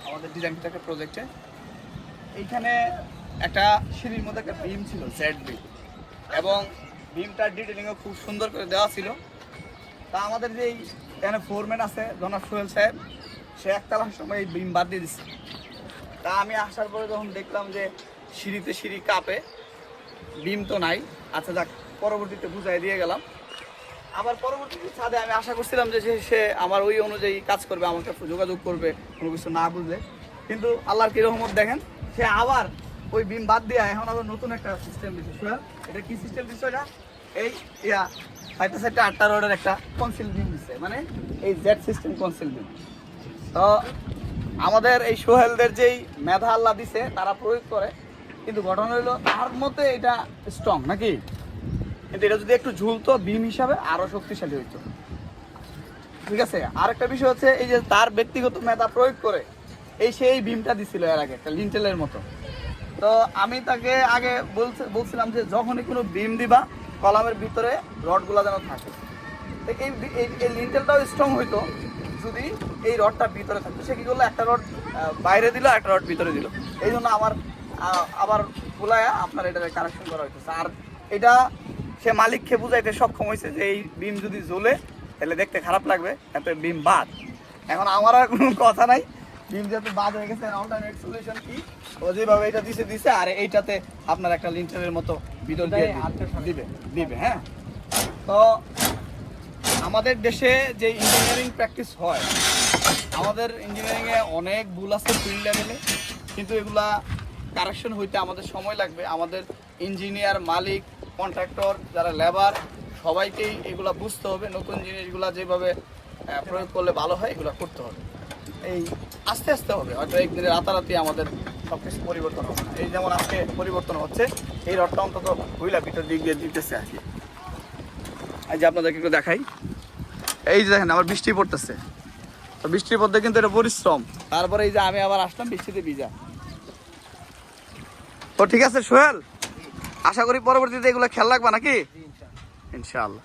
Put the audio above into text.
আমাদের ডিজাইন একটা প্রজেক্টে। এইখানে একটা সিঁড়ির মধ্যে একটা বিম ছিল, জেড বিম, এবং বিমটার ডিটেলিংও খুব সুন্দর করে দেওয়া ছিল। তা আমাদের যে এখানে ফোরম্যান আছে জনাব সোহেল সাহেব, সে একতলার সময় এই বিম বাদ দিয়ে দিচ্ছে। তা আমি আসার পরে যখন দেখলাম যে সিঁড়িতে সিঁড়ি কাঁপে, বিম তো নাই, আচ্ছা যাক, পরবর্তীতে বুঝাই দিয়ে গেলাম। আবার পরবর্তীতে ছাদে আমি আশা করছিলাম যে সে আমার ওই অনুযায়ী কাজ করবে, আমাকে যোগাযোগ করবে কোনো কিছু না বুঝলে। কিন্তু আল্লাহর কি রহমত দেখেন, সে আবার ওই বিম বাদ দিয়ে এখন আবার নতুন একটা সিস্টেম দিচ্ছে। সোহেল, এটা কি সিস্টেম দিচ্ছে? এটা এই সাইডে সাইডে 8টা রডের একটা কনসিল বিম দিচ্ছে, মানে এই জেড সিস্টেম কনসিল বিম। তো আমাদের এই সোহেলদের যেই মেধা আল্লাহ দিছে তারা প্রয়োগ করে, কিন্তু ঘটনা হলো তার মতে এটা স্ট্রং নাকি, কিন্তু এটা যদি একটু ঝুলতো বিম হিসাবে আরো শক্তিশালী হইতো। ঠিক আছে, আরেকটা বিষয় হচ্ছে এই যে তার ব্যক্তিগত মেধা প্রয়োগ করে সেই বিমটা দিছিল এর আগে একটা লিন্টেলের মতো। তো আমি তাকে আগে বলছিলাম যে যখনই কোনো বিম দিবা কলামের ভিতরে রডগুলো যেন থাকে। তো এই লিন্টেলটাও স্ট্রং হইতো যদি এই রডটা ভিতরে থাকতো। সে কি করলো, একটা রড বাইরে দিল, একটা রড ভিতরে দিল। এই জন্য আমার আবার ভুলায়া আপনার এটা কারেকশন করা হইতেছে। আর এটা সে মালিককে বুঝাইতে সক্ষম হয়েছে যে এই বিম যদি জ্বলে তাহলে দেখতে খারাপ লাগবে, এত বিম বাদ। এখন আমার আর কোনো কথা নাই, বিম যেহেতু বাদ হয়ে গেছে, অল্টারনেট সলিউশন কি, ও যেভাবে এটা দিছে আর এইটাতে আপনার একটা লিন্টারের মতো ভিতর দিয়ে দিবে। হ্যাঁ, তো আমাদের দেশে যে ইঞ্জিনিয়ারিং প্র্যাকটিস হয়, আমাদের ইঞ্জিনিয়ারিংয়ে অনেক ভুল আছে ফিল্ড লেভেলে, কিন্তু এগুলা কারেকশন হইতে আমাদের সময় লাগবে। আমাদের ইঞ্জিনিয়ার, মালিক, কন্ট্রাক্টর, যারা লেবার, সবাইকেই এগুলা বুঝতে হবে। নতুন জিনিসগুলা যেভাবে প্রয়োগ করলে ভালো হয় এগুলো করতে হবে। এই আস্তে আস্তে হবে, হয়তো একদিনে রাতারাতি আমাদের সব কিছু পরিবর্তন হবে না। এই যেমন আজকে পরিবর্তন হচ্ছে, এই রডটা অন্তত হুইলা ভিতর দিক দিয়ে দিতেছে আর কি। এই যে আপনাদেরকে একটু দেখাই, এই যে দেখেন আমার বৃষ্টি পড়তেছে, তো বৃষ্টির মধ্যে কিন্তু এটা পরিশ্রম। তারপরে এই যে আমি আবার আসলাম বৃষ্টিতে ভিজা। তো ঠিক আছে সোহেল, আশা করি পরবর্তীতে এগুলো খেয়াল রাখবা নাকি? ইনশাআল্লাহ।